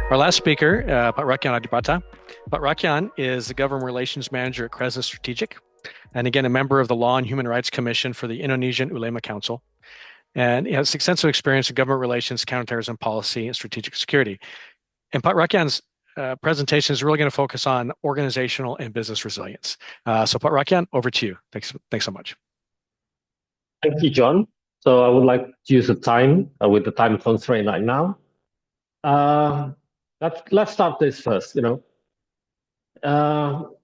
Our last speaker, Pak Rakyan Adipata. Pak Rakyan is the Government Relations Manager at Cresa Strategic, and again, a member of the Law and Human Rights Commission for the Indonesian Ulema Council. And he has extensive experience in government relations, counterterrorism policy, and strategic security. And Pak Rakyan's presentation is really going to focus on organizational and business resilience. So Pak Rakyan, over to you. Thanks so much. Thank you, John. So I would like to use the time with the time constraint right now. Let's start this first.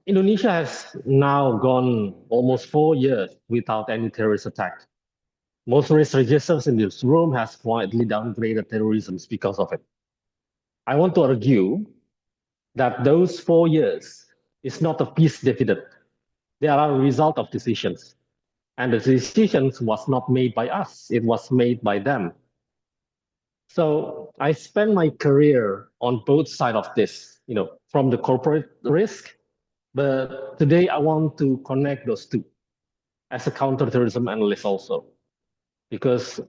Indonesia has now gone almost 4 years without any terrorist attack. Most researchers in this room has quietly downgraded terrorism because of it. I want to argue that those 4 years is not a peace dividend. They are a result of decisions. And the decisions was not made by us, it was made by them. So I spent my career on both sides of this, from the corporate risk, but today I want to connect those two as a counterterrorism analyst also, because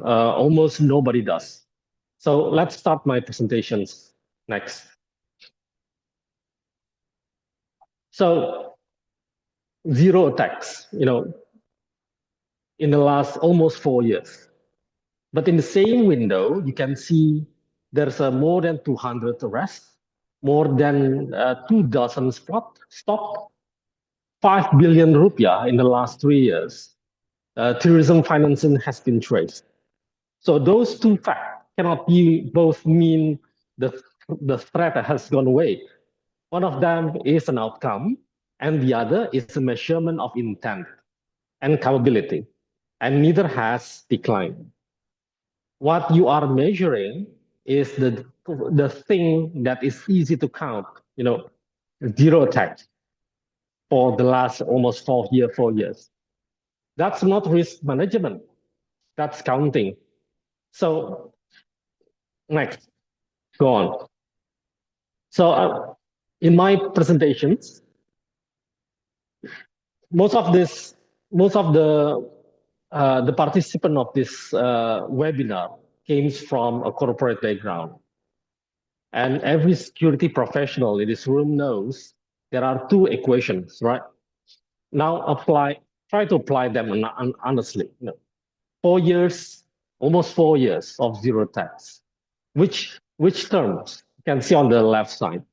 almost nobody does. So let's start my presentations next. So zero attacks, in the last almost 4 years. But in the same window, you can see there's more than 200 arrests, more than 24 stopped, 5 billion rupiah in the last 3 years. Terrorism financing has been traced. So those two facts cannot be both mean the threat has gone away. One of them is an outcome, and the other is a measurement of intent and capability, and neither has declined. What you are measuring is the thing that is easy to count, zero attacks for the last almost 4 years. That's not risk management, that's counting. So next, go on. So in my presentations, most of the participant of this webinar came from a corporate background. And every security professional in this room knows there are two equations, right? Now try to apply them honestly. 4 years, almost 4 years of zero attacks. Which terms? You can see on the left side.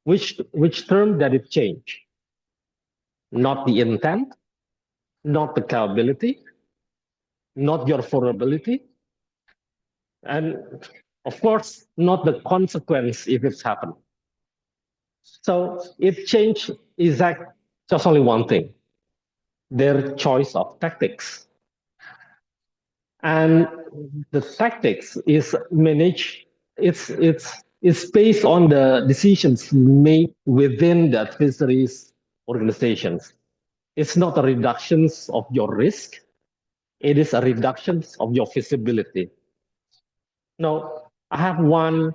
Which term did it change? Not the intent, not the capability, not your vulnerability, and of course, not the consequence if it's happened. So it changed just only one thing, their choice of tactics. And the tactics is managed, it's based on the decisions made within the adversaries' organizations. It's not a reduction of your risk, it is a reduction of your visibility. Now, I have one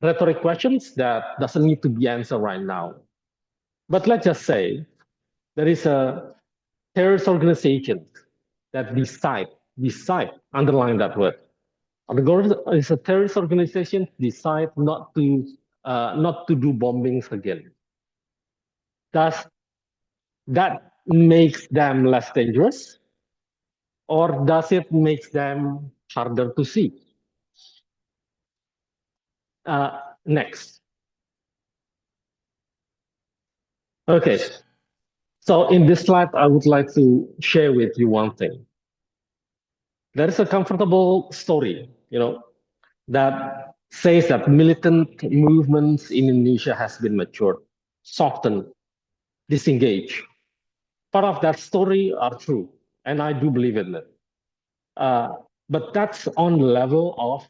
rhetoric question that doesn't need to be answered right now. But let's just say there is a terrorist organization that decide, underline that word. It's a terrorist organization decide not to do bombings again. Does that makes them less dangerous, or does it make them harder to see? Next. Okay. So in this slide, I would like to share with you one thing. There is a comfortable story, that says that militant movements in Indonesia has been matured, softened, disengaged. Part of that story are true, and I do believe in it. But that's on the level of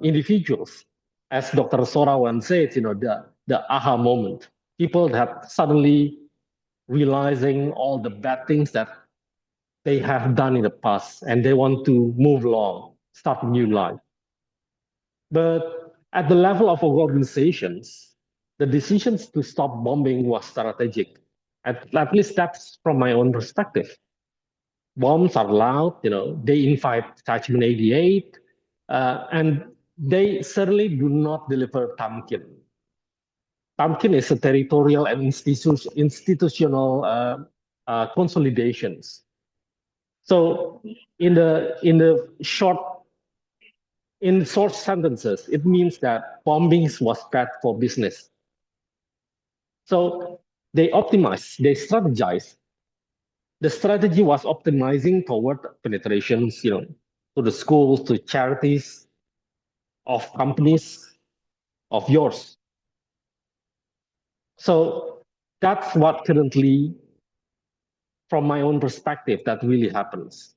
individuals. As Dr. Zora once said, the aha moment. People that suddenly realizing all the bad things that they have done in the past, and they want to move along, start a new life. But at the level of organizations, the decisions to stop bombing was strategic. At least that's from my own perspective. Bombs are loud, they invite attachment 88, and they certainly do not deliver Tamkin. Tamkin is a territorial and institutional consolidations. So in short sentences, it means that bombings was bad for business. So they optimize, they strategize. The strategy was optimizing toward penetrations, to the schools, to charities, of companies, of yours. So that's what currently, from my own perspective, that really happens.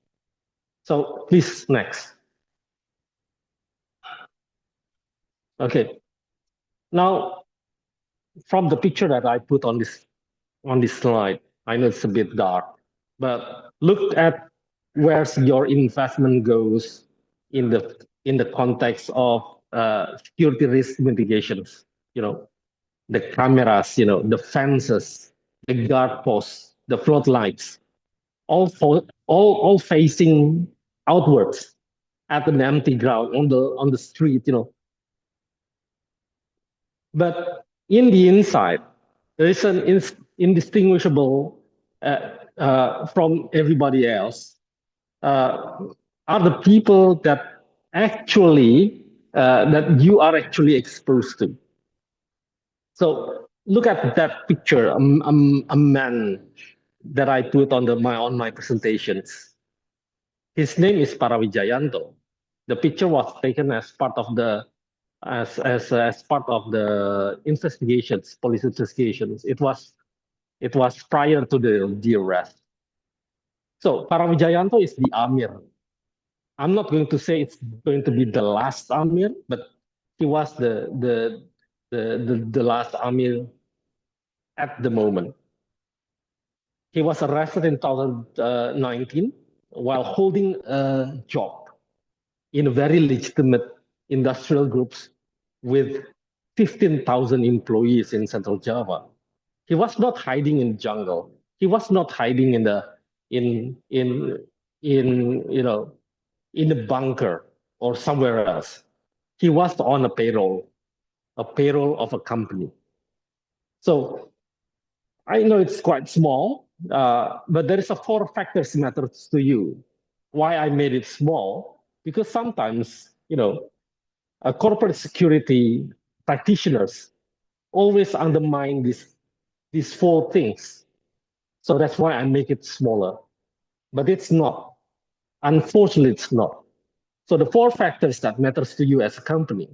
So please, next. Okay. Now, from the picture that I put on this slide, I know it's a bit dark, but look at where your investment goes in the context of security risk mitigations. The cameras, the fences, the guard posts, the floodlights, all facing outwards at an empty ground on the street. But in the inside, there is an indistinguishable from everybody else. Are the people that actually that you are actually exposed to. So look at that picture, a man that I put on my presentations. His name is Parawijayanto. The picture was taken as part of the as part of the investigations, police investigations. It was prior to the arrest. So Parawijayanto is the Amir. I'm not going to say it's going to be the last Amir, but he was the last Amir at the moment. He was arrested in 2019 while holding a job in a very legitimate industrial groups with 15,000 employees in Central Java. He was not hiding in jungle. He was not hiding in the in in a bunker or somewhere else. He was on a payroll of a company. So I know it's quite small, but there is a four factors matters to you. Why I made it small? Because sometimes, corporate security practitioners always undermine these four things. So that's why I make it smaller. But it's not. Unfortunately, it's not. So the four factors that matters to you as a company,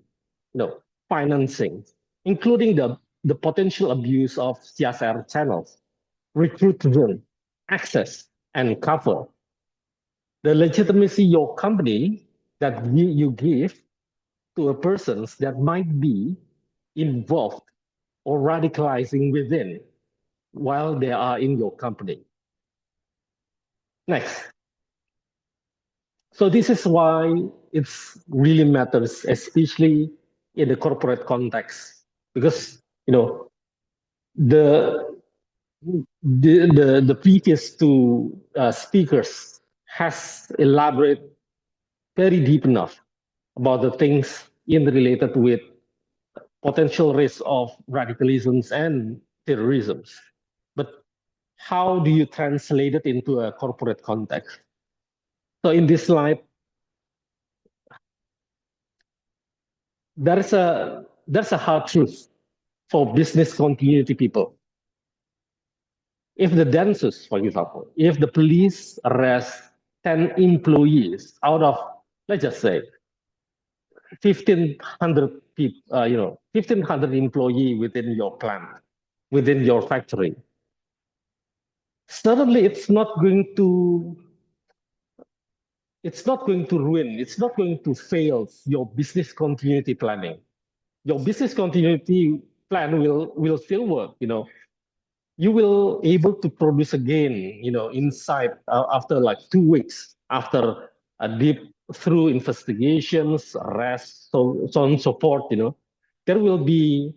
financing, including the potential abuse of CSR channels, recruitment, access, and cover. The legitimacy your company that you give to a persons that might be involved or radicalizing within while they are in your company. Next. So this is why it really matters, especially in the corporate context, because the the previous two speakers has elaborated very deep enough about the things in related with potential risk of radicalisms and terrorisms. But how do you translate it into a corporate context? So in this slide, there's a hard truth for business continuity people. If the dancers, for example, if the police arrest 10 employees out of, let's just say, 1,500 people, 1,500 employee within your plant, within your factory, suddenly it's not going to ruin, it's not going to fail your business continuity planning. Your business continuity plan will still work. You will able to produce again, inside after like 2 weeks after a deep through investigations, arrests, so on and so forth. There will be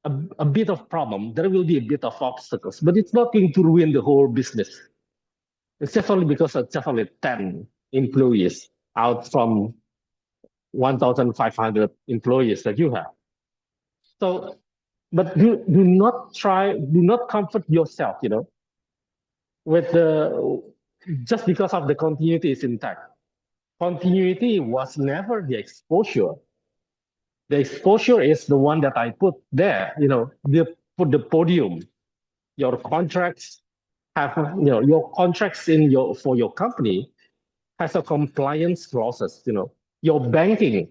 a bit of problem. There will be a bit of obstacles, but it's not going to ruin the whole business. It's just only because of just only 10 employees out from 1,500 employees that you have. So, but do not comfort yourself, with just because of the continuity is intact. Continuity was never the exposure. The exposure is the one that I put there, put the podium. Your contracts have, your contracts for your company has a compliance process, your banking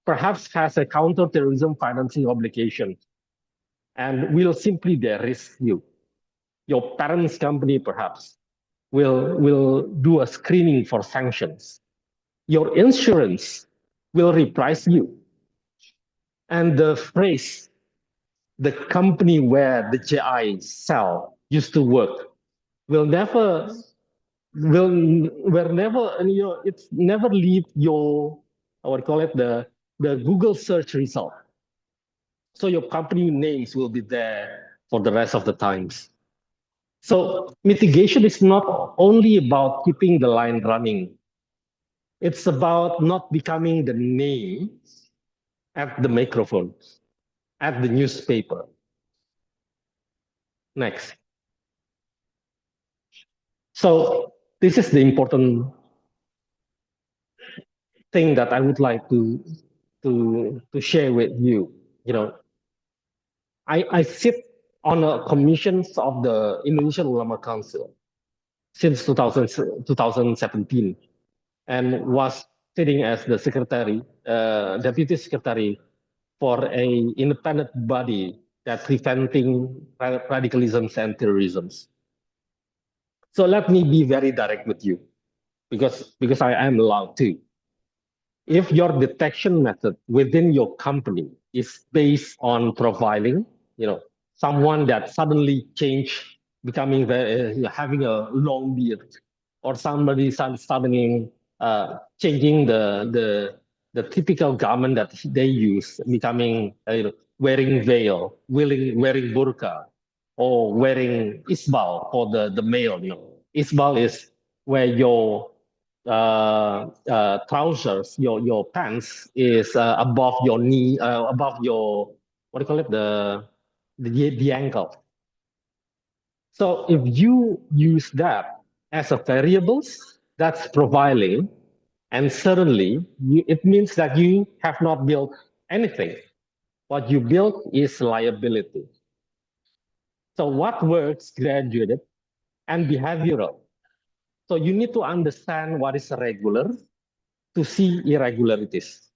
perhaps has a counter-terrorism financing obligation and will simply de-risk you. Your parent's company perhaps will do a screening for sanctions. Your insurance will reprice you. And the phrase, the company where the JI cell used to work, will never it's never leave your, I would call it the Google search result. So your company names will be there for the rest of the times. So mitigation is not only about keeping the line running. It's about not becoming the name at the microphone, at the newspaper. Next. So this is the important thing that I would like to share with you. I sit on a commissions of the Indonesian Ulama Council since 2017 and was sitting as the secretary, deputy secretary for a independent body that preventing radicalism and terrorism. So let me be very direct with you because I am allowed to. If your detection method within your company is based on profiling, someone that suddenly changed, becoming having a long beard, or somebody suddenly changing the typical garment that they use, becoming wearing veil, wearing burqa, or wearing isbal for the male. Isbal is where your trousers, your pants is above your knee, above your, what do you call it, the ankle. So if you use that as a variables, that's profiling, and suddenly it means that you have not built anything. What you built is liability. So what works, graduated and behavioral. So you need to understand what is regular to see irregularities.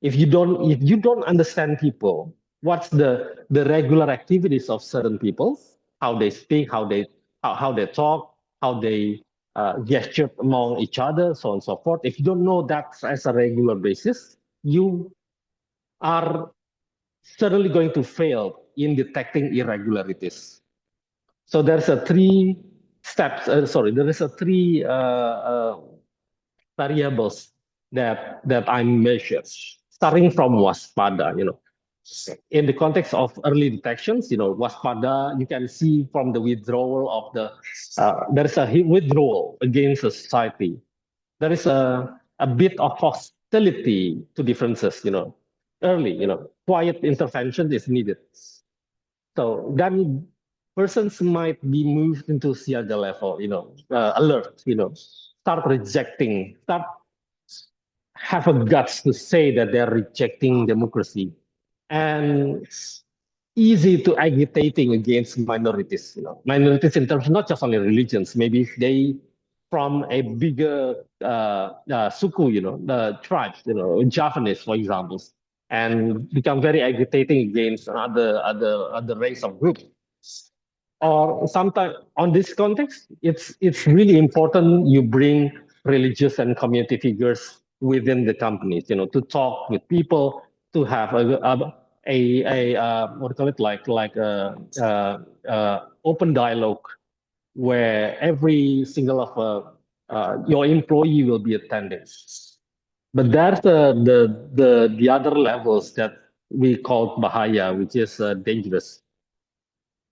If you don't understand people, what's the regular activities of certain people, how they speak, how they talk, how they gesture among each other, so on and so forth. If you don't know that as a regular basis, you are certainly going to fail in detecting irregularities. So there's a three steps. There is a three variables that I measure, starting from waspada. In the context of early detections, waspada, you can see from the withdrawal of there is a withdrawal against the society. There is a bit of hostility to differences, early, quiet intervention is needed. So then persons might be moved into siaga level, alert, start rejecting, start have a guts to say that they're rejecting democracy, and easy to agitating against minorities. Minorities in terms not just only religions, maybe they from a bigger suku, the tribes, Javanese, for example, and become very agitating against other race of group. Or sometimes on this context, it's really important you bring religious and community figures within the companies, to talk with people, to have what do you call it, like open dialogue where every single of your employee will be attending. But there's the other levels that we call bahaya, which is dangerous,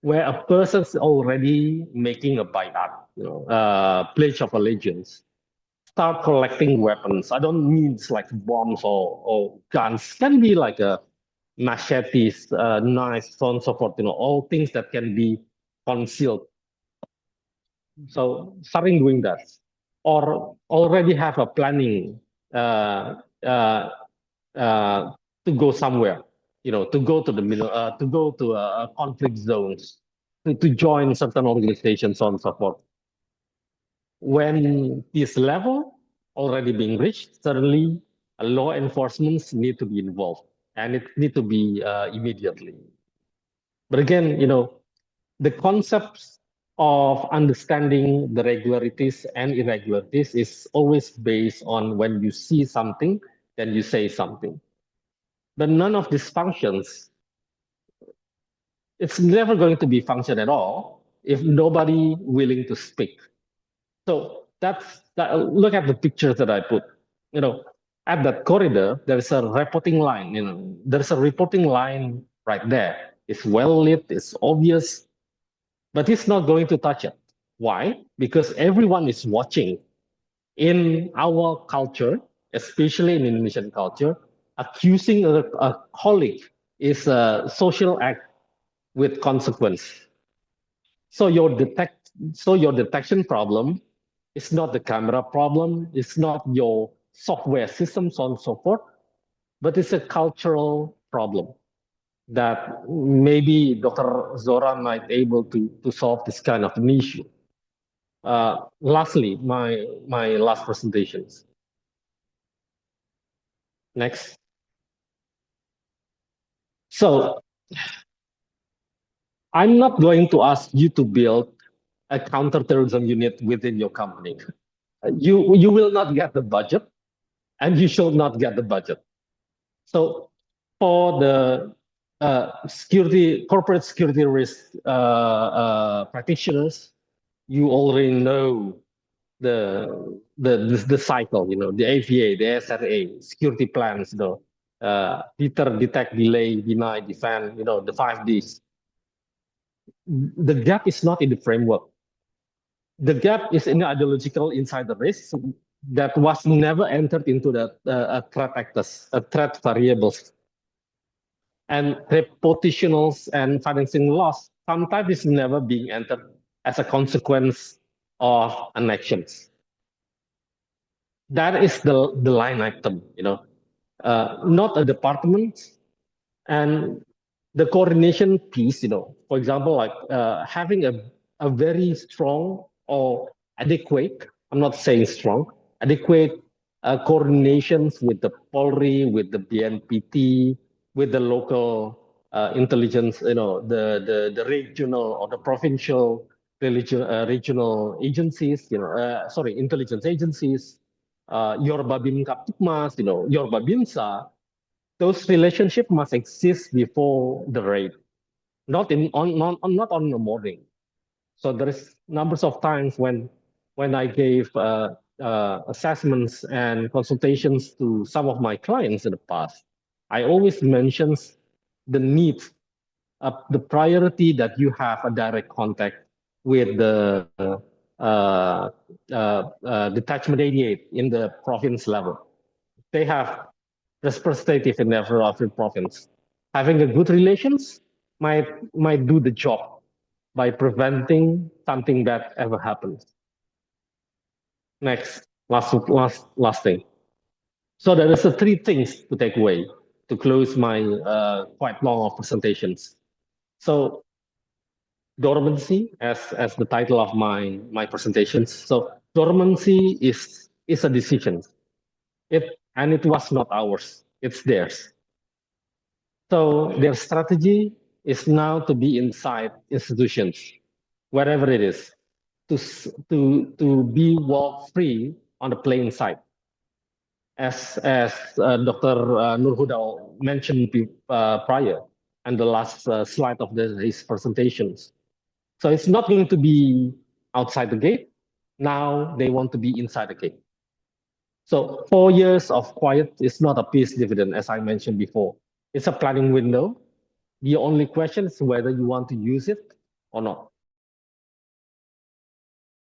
where a person's already making a bayat, pledge of allegiance, start collecting weapons. I don't mean it's like bombs or guns. Can be like a machetes, knives, so on and so forth. All things that can be concealed. So starting doing that, or already have a planning uh, uh, to go somewhere. To go to the middle, to go to conflict zones, to join certain organizations, so on and so forth. When this level already being reached, certainly law enforcement need to be involved, and it need to be immediately. But again, the concepts of understanding the regularities and irregularities is always based on when you see something, then you say something. But none of these functions, it's never going to be function at all if nobody willing to speak. So look at the pictures that I put. At that corridor, there's a reporting line. There's a reporting line right there. It's well lit. It's obvious, but it's not going to touch it. Why? Because everyone is watching. In our culture, especially in Indonesian culture, accusing a colleague is a social act with consequence. So your detection problem is not the camera problem, it's not your software system, so on and so forth, but it's a cultural problem that maybe Dr. Zora might able to solve this kind of an issue. Lastly, my last presentations. Next. So I'm not going to ask you to build a counterterrorism unit within your company. You will not get the budget, and you should not get the budget. So for the corporate security risk practitioners, you already know the cycle. The AVA, the SRA, security plans. Deter, detect, delay, deny, defend. The 5Ds. The gap is not in the framework. The gap is in the ideological inside the risk that was never entered into the threat actors, threat variables. And reputationals and financing loss sometimes is never being entered as a consequence of an actions. That is the line item, not a department. And the coordination piece, for example, like having a very strong or adequate, I'm not saying strong, adequate coordinations with the Polri, with the BNPT, with the local intelligence, the regional or the provincial regional agencies, intelligence agencies, your Babin Kaptikmas, your Babinsa, those relationships must exist before the raid, not on the morning. So there is numbers of times when I gave assessments and consultations to some of my clients in the past, I always mentions the need, the priority that you have a direct contact with the detachment 88 in the province level. They have representative in every province. Having a good relations might do the job by preventing something that ever happens. Next, last thing. So there is three things to take away to close my quite long presentations. So dormancy, as the title of my presentations. So dormancy is a decision. It was not ours. It's theirs. So their strategy is now to be inside institutions, wherever it is, to be walk free on the playing side. As Dr. Noor Huda mentioned prior, and the last slide of his presentations. So it's not going to be outside the gate. Now they want to be inside the gate. So 4 years of quiet is not a peace dividend, as I mentioned before. It's a planning window. The only question is whether you want to use it or not.